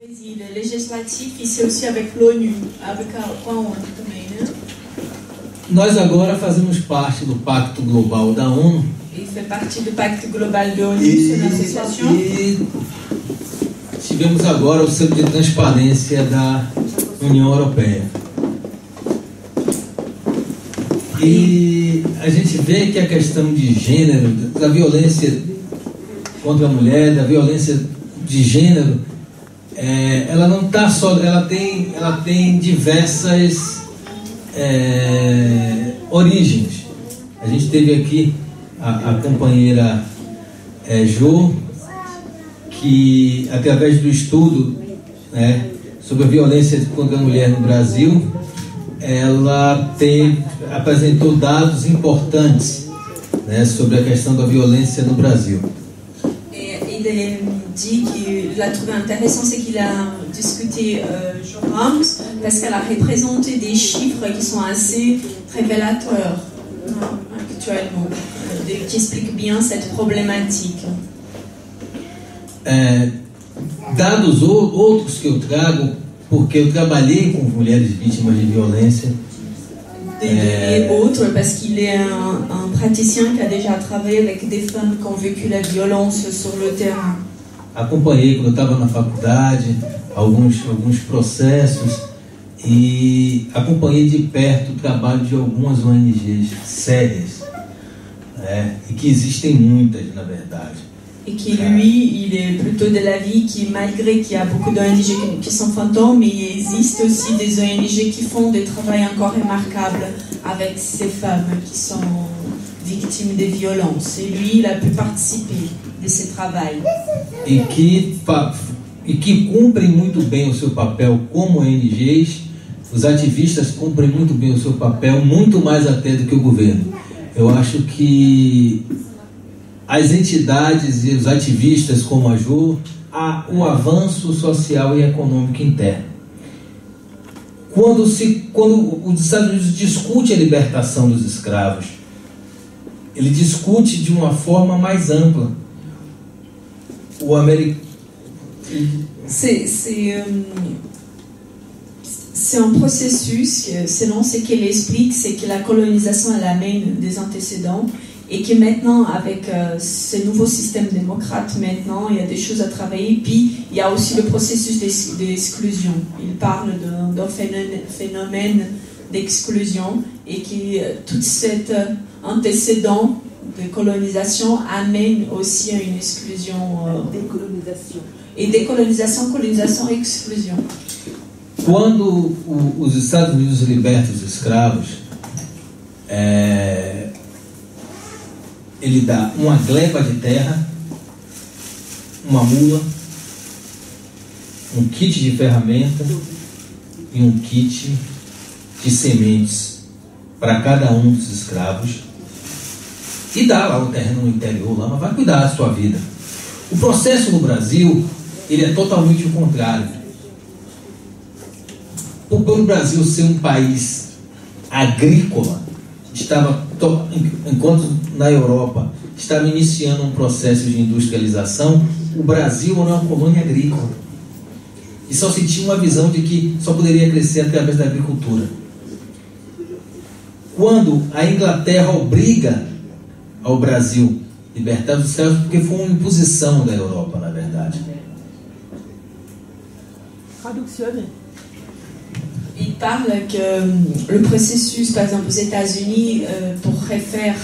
Legislativo e aussi avec l'ONU, avec a ONU também, né? Nós agora fazemos parte do Pacto Global da ONU. Il fait partie du Pacte Global de l'ONU, c'est une association. E tivemos agora o selo de transparência da União Europeia. E a gente vê que a questão de gênero, da violência contra a mulher, da violência de gênero, ela não está só, ela tem diversas origens. A gente teve aqui a companheira Jo, que através do estudo sobre a violência contra a mulher no Brasil, ela apresentou dados importantes sobre a questão da violência no Brasil. Il dit qu'il a trouvé intéressant, c'est qu'il a discuté Jo Rams parce qu'elle a représenté des chiffres qui sont assez révélateurs actuellement, qui expliquent bien cette problématique. Dados outros que eu trago, porque eu trabalhei com mulheres vítimas de violência. Et autres, parce qu'il est un praticien qui a déjà travaillé avec des femmes qui ont vécu la violence sur le terrain. Acompanhei quando eu estava na faculdade alguns processos e acompanhei de perto o trabalho de algumas ONGs sérias, e que existem muitas, na verdade. Et qui, lui, il est plutôt de l'avis qui, malgré qu'il y a beaucoup d'ONG qui sont fantômes, mais il existe aussi des ONG qui font des travaux encore remarquables avec ces femmes qui sont victimes de violences. Et lui, il a pu participer de ces travaux. E que cumprem muito bem o seu papel como ONGs. Os ativistas cumprem muito bem o seu papel, muito mais até do que o governo. Eu acho que as entidades e os ativistas como a Jo, há um avanço social e econômico interno. Quando os Estados Unidos discute a libertação dos escravos, ele discute de uma forma mais ampla. O americano... C'est un processus, selon ce qu'il explique, c'est que la colonisation elle amène des antécédents et que maintenant, avec ce nouveau système démocrate, maintenant, il y a des choses à travailler. Puis, il y a aussi le processus d'exclusion. Il parle d'un phénomène d'exclusion et que tout cet antécédent de colonisation amène aussi à une exclusion. Décolonisation. Et décolonisation, colonisation et exclusion. Quando os Estados Unidos libertam os escravos, ele dá uma gleba de terra, uma mula, um kit de ferramenta e um kit de sementes para cada um dos escravos e dá lá o terreno no interior, lá, mas vai cuidar da sua vida. O processo no Brasil, ele é totalmente o contrário. Por o Brasil ser um país agrícola, enquanto na Europa estava iniciando um processo de industrialização, o Brasil era uma colônia agrícola. E só se tinha uma visão de que só poderia crescer através da agricultura. Quando a Inglaterra obriga ao Brasil a libertar os escravos, porque foi uma imposição da Europa, na verdade. Traduzione. Il parle que le processus, par exemple aux États-Unis, pour refaire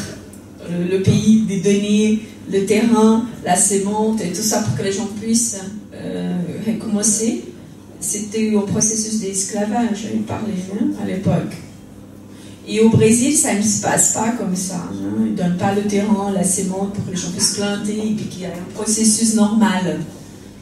le pays, de donner le terrain, la sémente et tout ça pour que les gens puissent recommencer, c'était un processus d'esclavage, il parlait à l'époque. Et au Brésil, ça ne se passe pas comme ça. Ils ne donnent pas le terrain, la sémente pour que les gens puissent planter et puis qu'il y a un processus normal.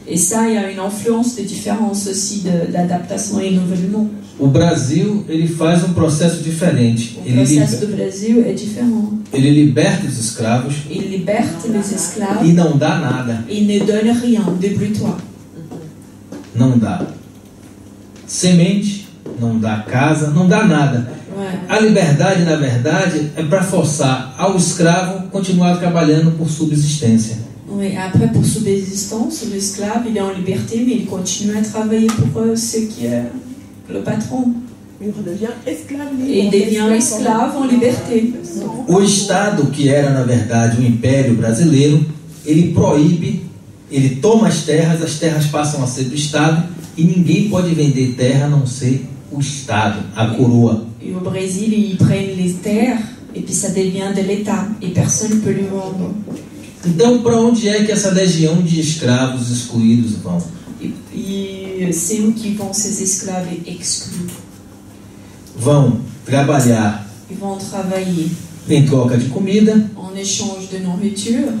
Et ça, il y a une influence de différence aussi d'adaptation et renouvellement. O Brasil, ele faz um processo diferente. O processo do Brasil é diferente. Ele liberta os escravos. Il liberte les esclaves. E não dá nada. Il ne donne rien, débrouille-toi. Não dá semente, não dá casa, não dá nada. A liberdade, na verdade, é para forçar ao escravo continuar trabalhando por subsistência. Oui, après, pour subsistance, l'esclave, il est en liberté, mais il continue à travailler pour ce qui est le patron. Il devient esclave. Et il devient esclave en liberté. O Estado, que era na verdade o Império Brasileiro, ele proíbe, ele toma as terras passam a ser do Estado e ninguém pode vender terra a não ser o Estado, a coroa. Et au Brésil, ils prennent les terres et puis ça devient de l'État et personne ne peut lui vendre. Então, para onde é que essa legião de escravos excluídos vão? Et c'est où qu'ils vont ces esclaves exclus? Vão trabalhar Ils vont travailler em troca de comida, en échange de nourriture,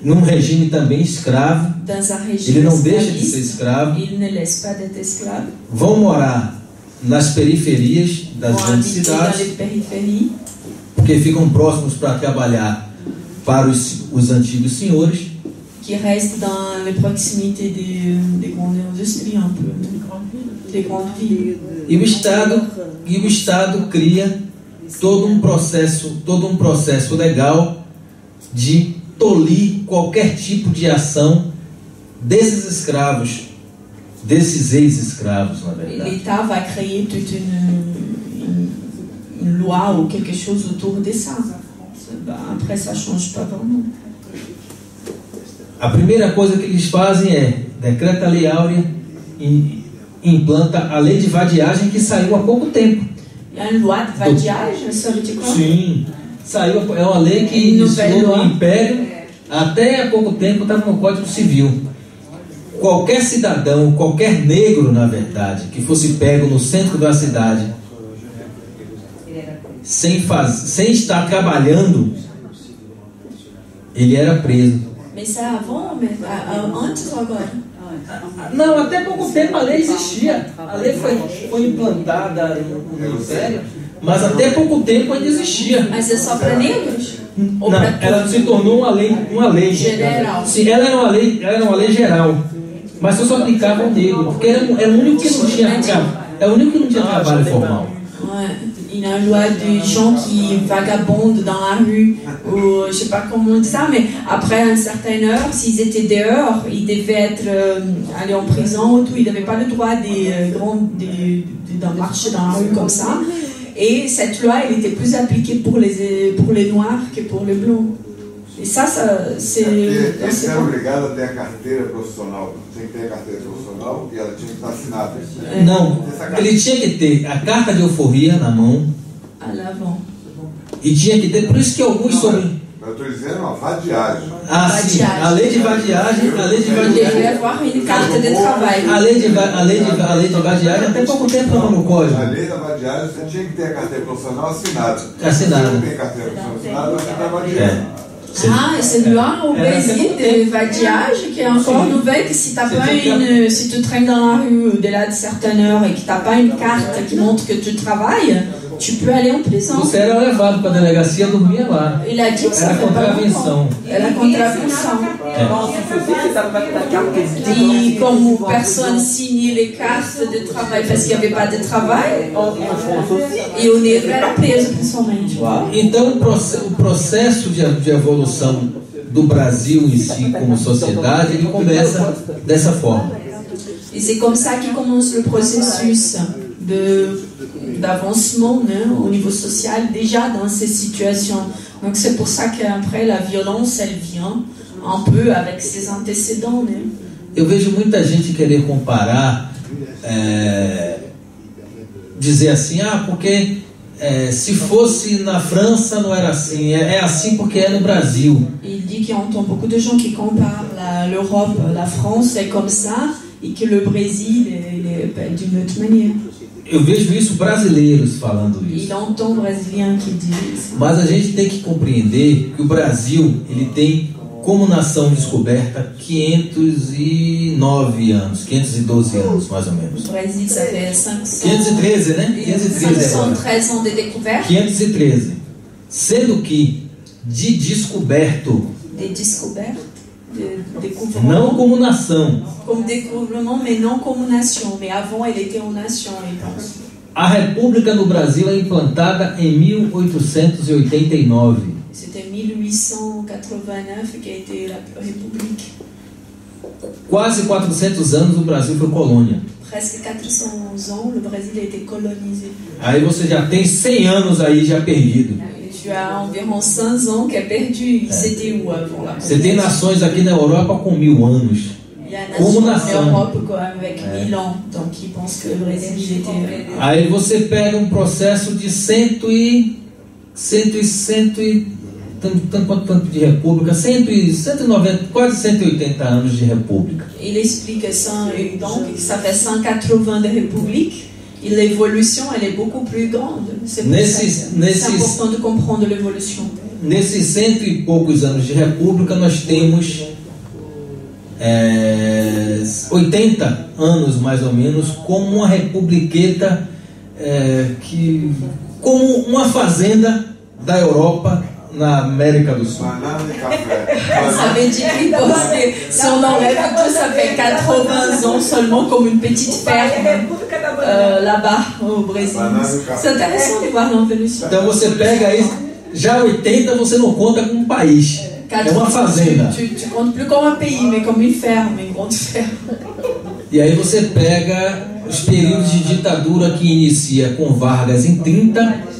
num regime também escravo. dans un Ele régime não deixa de ser esclaviste. escravo. Ils ne laissent pas d'être esclaves. Vão morar nas periferias das Vont grandes habiter dans cidades, les périphéries, porque ficam próximos para trabalhar para os antigos senhores. qui restent dans les proximités des grandes industries un peu, des grandes villes. E o Estado cria todo um processo legal de tolir qualquer tipo de ação desses escravos, desses ex-escravos, na Et verdade. l'État va créer toute une loi ou quelque chose autour de ça. Après, ça ne change pas vraiment. A primeira coisa que eles fazem é decreta a Lei Áurea e implanta a lei de vadiagem que saiu há pouco tempo. Il y a une loi de vadiage, ça veut dire quoi? Sim, saiu, é uma lei que iniciou no Império, até há pouco tempo estava no Código Civil. Qualquer cidadão, qualquer negro, na verdade, que fosse pego no centro da cidade, sem estar trabalhando, ele era preso. Mais ça avant, mais antes ou agora? Não, até pouco tempo a lei existia. A lei foi implantada no Império, mas até pouco tempo ainda existia. Mas é só para negros? Ou Não, para ela se tornou uma lei. General. Sim, ela era uma lei geral, mas só aplicava ao negro, porque era o único que não tinha trabalho formal. Ouais. Il y a une loi de gens qui vagabondent dans la rue, ou je sais pas comment on dit ça, mais après une certaine heure, s'ils étaient dehors, ils devaient aller en prison ou tout, ils n'avaient pas le droit d'en marcher dans la rue comme ça. Et cette loi, elle était plus appliquée pour les noirs que pour les blancs. E ça, c'est... Ele era obrigado a ter a carteira profissional. Tinha que ter a carteira profissional e ela tinha que estar assinada. Não, ele tinha que ter a carta de alforria na mão. À l'avant. E tinha que ter, por isso que alguns sobre... Eu estou dizendo uma vadiagem. Ah, sim, a lei de vadiagem, Il devait avoir une carte de travail. a lei de vadiagem até pouco tempo estava no código. A lei da vadiagem, você tinha que ter a carteira profissional assinada. Assinada. Se não tem carteira profissional assinada, você está vadiando. Ah, et cette loi au Brésil de vadiage qui est encore nouvelle, que si tu traînes dans la rue au-delà de certaines heures et que tu n'as pas une carte qui montre que tu travailles, tu peux aller en prison. Você era levado para a delegacia, dormia lá. Il a dit que ça Era fait pas contravenção. longtemps. Era contravenção. Et Et comme personne signait les cartes de travail parce qu'il n'y avait pas de travail, et o negro era preso principalmente. Então o processo de evolução do Brasil em si como sociedade, ele começa dessa forma. Et c'est comme ça qu'il commence le processus d'avancement, né, au niveau social, déjà dans ces situations. Donc c'est pour ça qu'après la violence, elle vient un peu avec ses antécédents. Né? Eu vejo muita gente querer comparar, dizer assim, porque se fosse na França não era assim, é assim porque é no Brasil. Il dit qu'il entend beaucoup de gens qui comparent l'Europe, la France est comme ça, et que le Brésil est d'une autre manière. Eu vejo isso brasileiros falando isso. Il entend brésiliens qui disent ça. Mas a gente tem que compreender que o Brasil, ele tem como nação descoberta 509 anos, 512 anos mais ou menos. Le Brésil, ça fait 513, né? 513 agora. 513 ans de découverte. 513. Sendo que de descoberto, Des découvertes, de découvrement. não como nação. Comme découvrement, mais non comme nation. Mais avant, elle était en nation, je pense. A República no Brasil é implantada em 1889. C'était 1889 qui a été la République. Quase 400 anos o Brasil foi colônia. Presque 400 ans, le Brésil a été colonisé. Aí você já tem 100 anos aí já perdido. Tu as environ 100 ans qui a perdu. C'était où avant là? Você tem nações aqui na Europa com 1000 anos. Il y a Como nation en nação. Europe quoi, avec 1000 ans. Donc ils pensent que le Brésil il était... Aí você pega um processo de tanto de república, 190, quase 180 anos de república. Il explique donc ça fait 180 de république. Et l'évolution, elle est beaucoup plus grande. C'est pour ça que c'est important de comprendre l'évolution. Nesses 100 e poucos anos de república, nós temos 80 anos mais ou menos como uma republiqueta, como uma fazenda da Europa na América do Sul. Banana e café. Ça veut dire que si on enlève tout, ça fait 80 ans seulement comme une petite ferme là-bas au Brésil. C'est intéressant de voir l'évolution. Então você pega aí, já 80 você não conta como um país, é uma fazenda. Tu comptes plus comme un pays, mais comme une ferme, une grande ferme. E aí você pega os períodos de ditadura que inicia com Vargas em 30.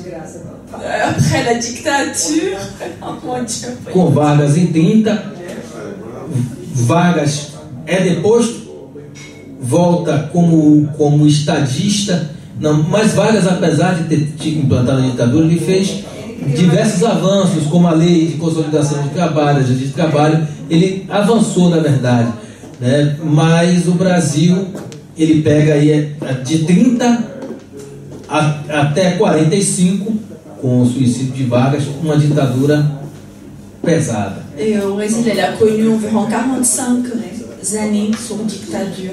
Après la dictature, oh mon Dieu. Com Vargas em 30, Vargas é deposto, volta como estadista. Não, mas Vargas, apesar de ter implantado a ditadura, ele fez diversos avanços, como a lei de consolidação de trabalho, a justiça de trabalho. Ele avançou, na verdade, né? Mas o Brasil, ele pega aí de 30 até 45, com o suicídio de Vargas, uma ditadura pesada. Et au Brésil, elle a connu environ 45 années sous dictature.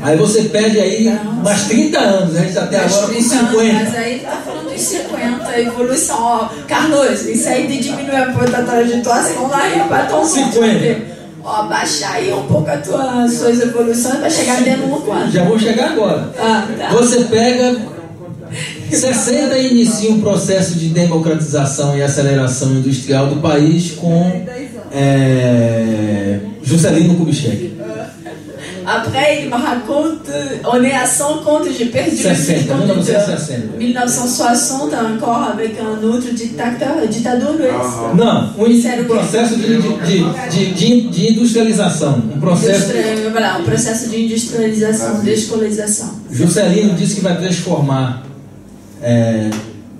Aí você perde aí mais 30 anos, a gente está até agora com 50. Mas aí está falando dos 50, a evolução. Ó, Carlos, isso aí de diminuir um pouco a trajetória, senão não arreba tão 50. Ó, baixa aí um pouco as suas evoluções, vai chegar dentro de um quadro. Já vou chegar agora. Ah, tá. Você pega 60 e inicia um processo de democratização e aceleração industrial do país com Juscelino Kubitschek. Après, il me raconte, on est à 100 comptes, j'ai perdu 60, le compte de 1960. 1960, encore avec un autre ditador, Não, um processo de industrialização. Um processo. Voilà, um processo de industrialização, descolonização. Juscelino disse que vai transformar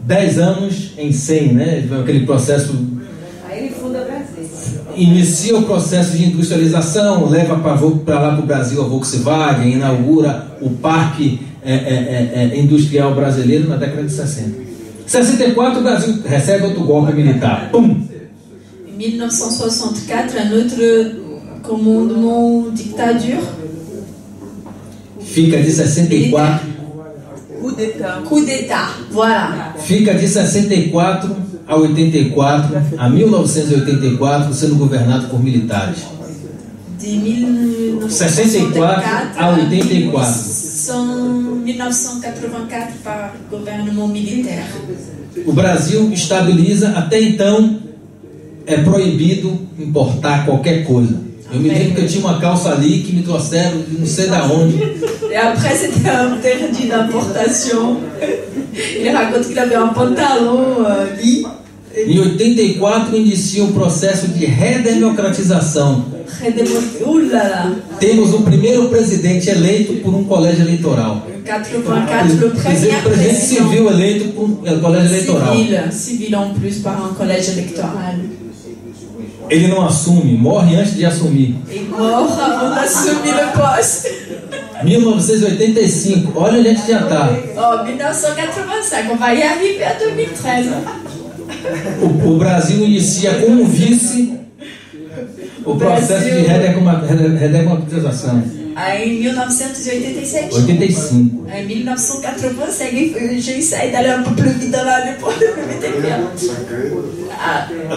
10 anos em 100, né? Aquele processo. Aí ele funda o Brasil. Inicia o processo de industrialização, leva para lá para o Brasil a Volkswagen, inaugura o Parque Industrial Brasileiro na década de 60. Em 64 o Brasil recebe outro golpe militar. Pum! Em 1964, un autre commandement dictature. Fica de 64. Coup d'État, voilà. Fica de 64 a 84, a 1984, sendo governado por militares. De 1964 a 84. 1984 par gouvernement militaire. O Brasil estabiliza, até então é proibido importar qualquer coisa. Eu me lembro que eu tinha uma calça ali que me trouxeram de não sei da onde. Et après c'était interdit d'importation. Il raconte qu'il avait un pantalon lit. Em 84 inicia o processo de redemocratização. Temos o primeiro presidente eleito por um colégio eleitoral. 84, le premier presidente civil eleito por um colégio eleitoral. Civil en plus par un collège électoral. Ele não assume, morre antes de assumir. Il mort avant d'assumir le poste. 1985, olha onde a gente já está. Oh, 1985, on va y arriver à 2013. O Brasil inicia como vice o processo de redemocratização. Em 1987. 85. Em 1985, j'ai essayé d'aller un peu plus vite dans l'année pour le plus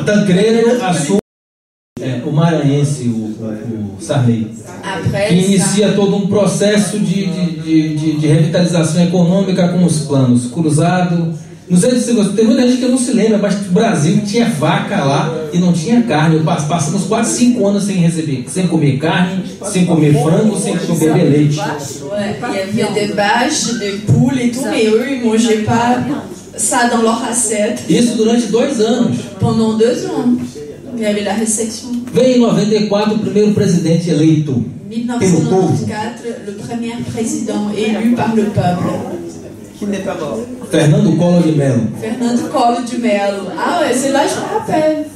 Tancredo assume o maranhense, o Sarney, que inicia todo um processo de revitalização econômica com os planos Cruzado, Não sei se você tem muita gente que não se lembra, mas o Brasil tinha vaca lá e não tinha carne. Passamos quase 5 anos sem comer carne, sem comer frango, sem beber leite. Ouais, il y avait des vaches, des poules et tout, mais eux, ils mangeaient pas ça dans leur assiette. Isso durante 2 anos. Pendant 2 ans, il y avait la réception. Veio em 94 o primeiro presidente eleito pelo povo. 1994, le premier président élu par le peuple. Qui n'est pas mort. Fernando Collor de Mello. Fernando Collor de Mello. Ah ouais, c'est là, je me rappelle.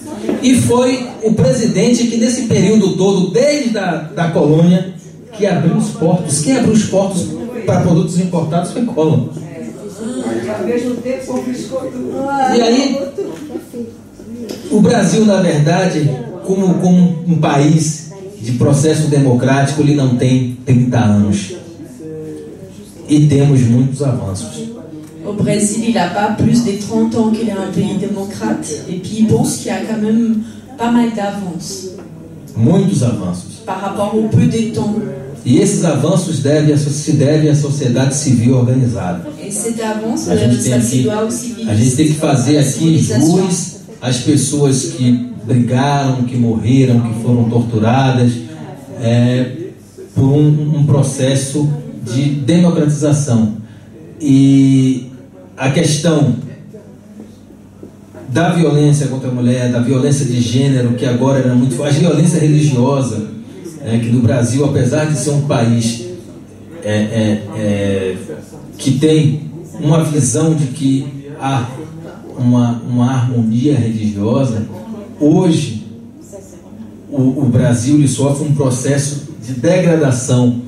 E foi o presidente que nesse período todo, desde da colônia, que abriu os portos. Quem abriu os portos para produtos importados foi Collor. Ao mesmo tempo, confiscou tudo. E aí, o Brasil, na verdade, como um país de processo democrático, ele não tem 30 anos. E temos muitos avanços. Au Brésil, il n'a pas plus de 30 ans qu'il est un pays démocrate. Et puis il pense qu'il y a quand même pas mal d'avances Muitos avanços. par rapport au peu de temps. E esses avanços se devem à sociedade civil organizada. Et cette avance, A gente ça se doit aussi a gente tem que fazer aqui jus às pessoas que brigaram, que morreram, que foram torturadas, por um processo de democratização. E a questão da violência contra a mulher, da violência de gênero, que agora era muito forte, a violência religiosa, que no Brasil, apesar de ser um país que tem uma visão de que há uma harmonia religiosa, hoje o Brasil ele sofre um processo de degradação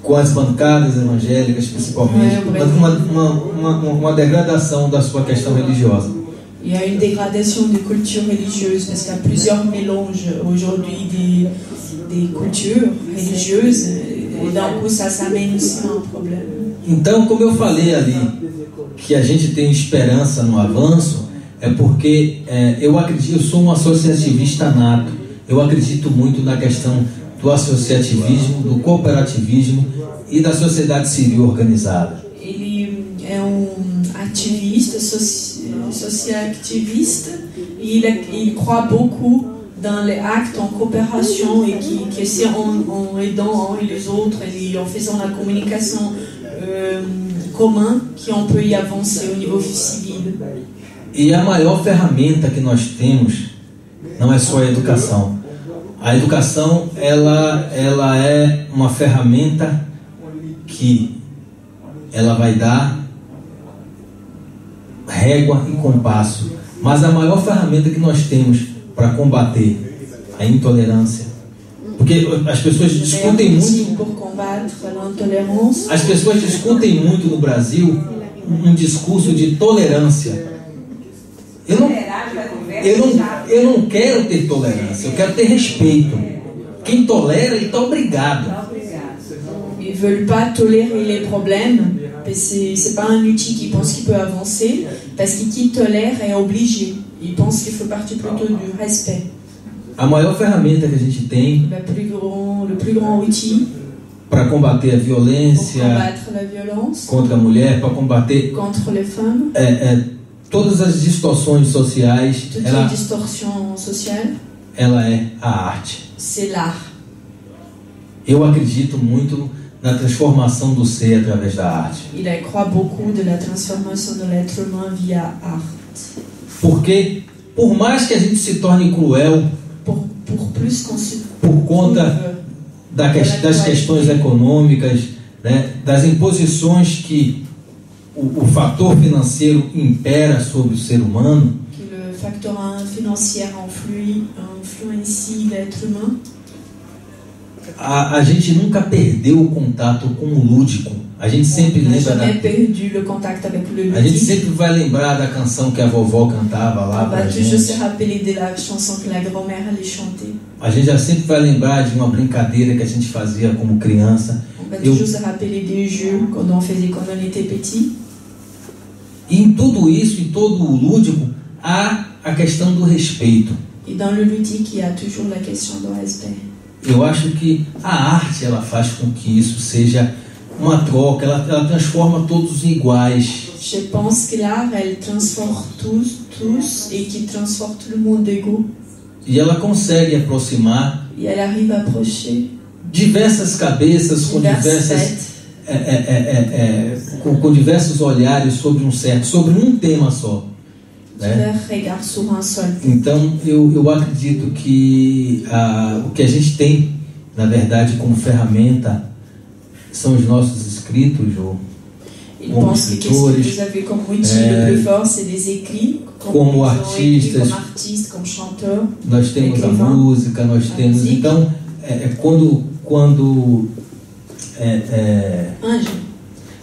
com as bancadas evangélicas principalmente, uma degradação da sua questão religiosa. Il y a une dégradation des cultures religieuses parce qu'il y a plusieurs mélanges aujourd'hui des cultures religieuses et d'un coup ça amène aussi à un problème. Então, como eu falei ali, que a gente tem esperança no avanço, é porque eu acredito, eu sou um associativista nato, eu acredito muito na questão do associativismo, do cooperativismo e da sociedade civil organizada. Ele é ativiste, socio-activiste, et il croit beaucoup dans les actes en coopération et que c'est en aidant uns et les autres et en faisant la communication commun qu'on peut y avancer au niveau civil. E a maior ferramenta que nós temos não é só a educação. A educação ela é uma ferramenta que ela vai dar régua e compasso, mas a maior ferramenta que nós temos para combater a intolerância, porque as pessoas discutem muito, no Brasil um discurso de tolerância. Eu não quero ter tolerância, eu quero ter respeito. Quem tolera, ele está obrigado. Ils ne veulent pas tolérer les problèmes, c'est pas un outil qui pense qu'il peut avancer, parce que qui tolère est obligé. Il pense qu'il faut partir plutôt du respect. A maior ferramenta que a gente tem le plus grand outil para combater a violência contra a mulher, para combater contre les femmes, todas as distorções sociais, ela é a arte. C'est l'art. Eu acredito muito na transformação do ser através da arte. Il croit beaucoup de la transformation de l'être humain via art. Porque por mais que a gente se torne cruel por conta das questões econômicas, né, das imposições que o fator financeiro impera sobre o ser humano, que le facteur financier influencie l'être humain. A gente nunca perdeu o contato com o lúdico. A gente sempre lembra a gente sempre vai lembrar da canção que a vovó cantava lá pra gente. A gente já sempre vai lembrar de uma brincadeira que a gente fazia como criança. E em tudo isso, em todo o lúdico, há a questão do respeito. E dans le ludique, il y a toujours la question du respect. Eu acho que a arte ela faz com que isso seja uma troca, ela transforma todos em iguais. Je pense que l'art, elle transforme tous et qui transforme tout le monde égaux. E ela consegue aproximar Et elle arrive à approcher diversas cabeças com com diversos olhares sobre um tema só, né? divers regards sur un seul. Então eu acredito que o que a gente tem, na verdade, como ferramenta são os nossos escritos, Il como pense que qu'est-ce que vous avez comme outil le plus fort, c'est les écrits, como artistas, comme artistes, comme chanteurs. nós temos a écrivain, música, nós temos. musique. Então,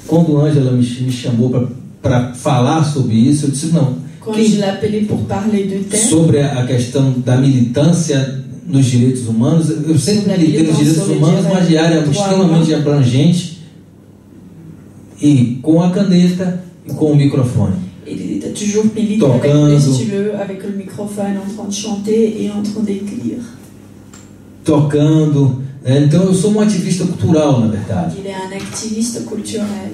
quando Ângela me chamou para falar sobre isso, eu disse não. Quand je l'ai appelé pour parler de thème, Sobre a questão da militância nos direitos humanos, eu sempre Sobre a militei nos direitos militância humanos, sobre mas de área direitos extremamente abrangente, e com a caneta e com o microfone. il était toujours milité avec les stylos, avec le microphone, en train de chanter et en train d'écrire. Tocando, né? Então eu sou um ativista cultural, na verdade. Il est un activiste culturel.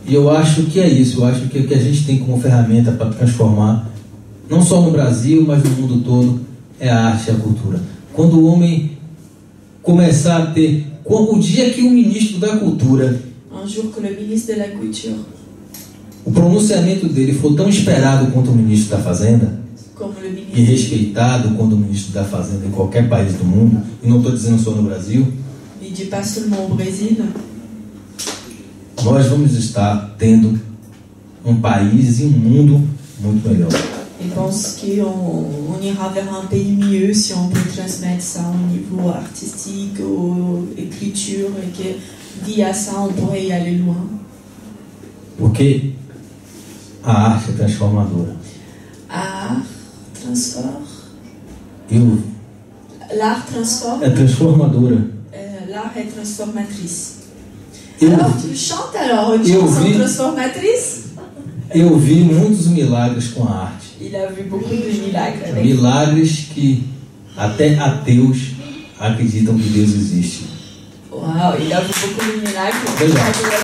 E eu acho que é isso, eu acho que o que a gente tem como ferramenta para transformar, não só no Brasil, mas no mundo todo, é a arte e a cultura. Quando o homem começar a ter, o dia que o ministro da Cultura, Un jour que le ministre de la Culture, o pronunciamento dele for tão esperado quanto o ministro da Fazenda, comme le e ministre, respeitado quanto o ministro da Fazenda em qualquer país do mundo, e não estou dizendo só no Brasil, il dit pas seulement au Brésil, nós vamos estar tendo um país e um mundo muito melhor. il pense qu'on ira vers un pays mieux si on peut transmettre ça au niveau artistique, aux écritures, et que via ça on pourrait y aller loin. Porque a arte é transformadora. Art transforme. L'art transforme. É transformadora. L'art est transformatrice. Eu, Alors tu chantes alors une eu chanson vi- transformatrice? eu vi muitos milagres com a arte. Il a vu beaucoup de miracles avec. Milagres que até ateus acreditam que Deus existe. Waouh, il a vu beaucoup de miracles. Obrigado.